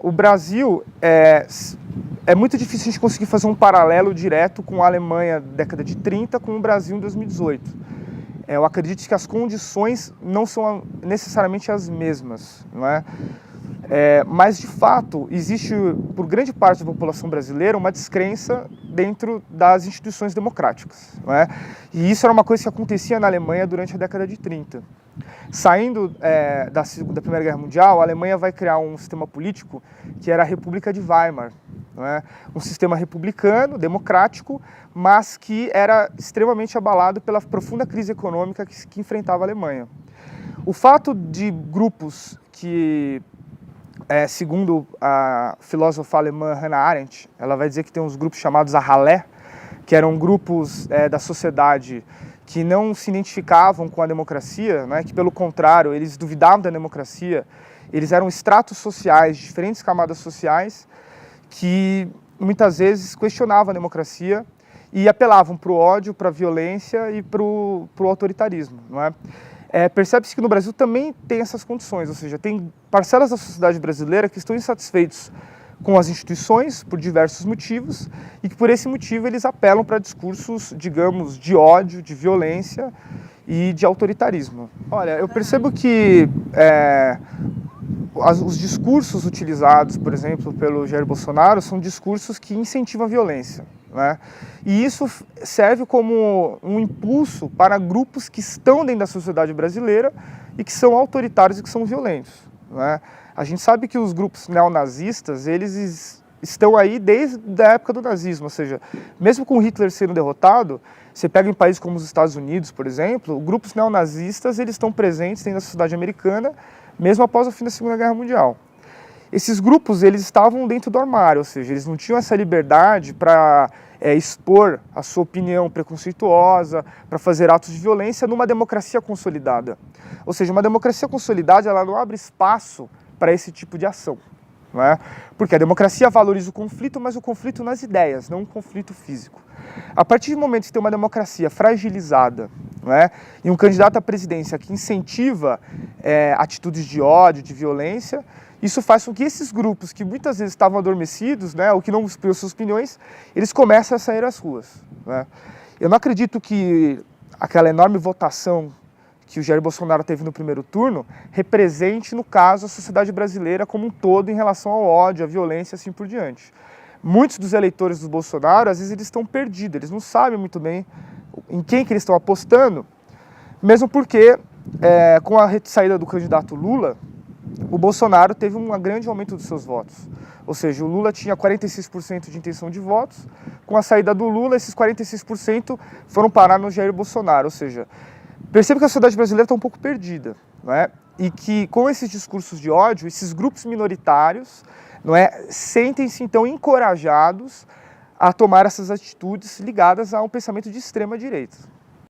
o Brasil é muito difícil a gente conseguir fazer um paralelo direto com a Alemanha da década de 30 com o Brasil em 2018. Eu acredito que as condições não são necessariamente as mesmas, não é? Mas, de fato, existe, por grande parte da população brasileira, uma descrença dentro das instituições democráticas, não é? E isso era uma coisa que acontecia na Alemanha durante a década de 30. Saindo da Primeira Guerra Mundial, a Alemanha vai criar um sistema político que era a República de Weimar, não é? Um sistema republicano, democrático, mas que era extremamente abalado pela profunda crise econômica que enfrentava a Alemanha. O fato de grupos que, segundo a filósofa alemã Hannah Arendt, ela vai dizer que tem uns grupos chamados Arralé, que eram grupos da sociedade que não se identificavam com a democracia, né, que pelo contrário, eles duvidavam da democracia, eles eram estratos sociais, diferentes camadas sociais, que muitas vezes questionavam a democracia e apelavam para o ódio, para a violência e para o autoritarismo, não é? Percebe-se que no Brasil também tem essas condições, ou seja, tem parcelas da sociedade brasileira que estão insatisfeitos com as instituições por diversos motivos e que por esse motivo eles apelam para discursos, digamos, de ódio, de violência e de autoritarismo. Olha, eu percebo que os discursos utilizados, por exemplo, pelo Jair Bolsonaro são discursos que incentivam a violência, né? E isso serve como um impulso para grupos que estão dentro da sociedade brasileira e que são autoritários e que são violentos, né? A gente sabe que os grupos neonazistas, eles estão aí desde a época do nazismo, ou seja, mesmo com Hitler sendo derrotado, você pega em países como os Estados Unidos, por exemplo, grupos neonazistas eles estão presentes dentro da sociedade americana, mesmo após o fim da Segunda Guerra Mundial. Esses grupos eles estavam dentro do armário, ou seja, eles não tinham essa liberdade para expor a sua opinião preconceituosa, para fazer atos de violência numa democracia consolidada. Ou seja, uma democracia consolidada ela não abre espaço para esse tipo de ação, não é? Porque a democracia valoriza o conflito, mas o conflito nas ideias, não um conflito físico. A partir do momento que tem uma democracia fragilizada, não é? E um candidato à presidência que incentiva atitudes de ódio, de violência, isso faz com que esses grupos que muitas vezes estavam adormecidos, né, ou que não expressam suas opiniões, eles começam a sair às ruas, né? Eu não acredito que aquela enorme votação que o Jair Bolsonaro teve no primeiro turno represente, no caso, a sociedade brasileira como um todo em relação ao ódio, à violência e assim por diante. Muitos dos eleitores do Bolsonaro, às vezes, eles estão perdidos, eles não sabem muito bem em quem que eles estão apostando, mesmo porque, com a saída do candidato Lula, o Bolsonaro teve um grande aumento dos seus votos. Ou seja, o Lula tinha 46% de intenção de votos, com a saída do Lula, esses 46% foram parar no Jair Bolsonaro, ou seja, percebo que a sociedade brasileira está um pouco perdida, não é? E que com esses discursos de ódio, esses grupos minoritários, não é, sentem-se então encorajados a tomar essas atitudes ligadas a um pensamento de extrema direita.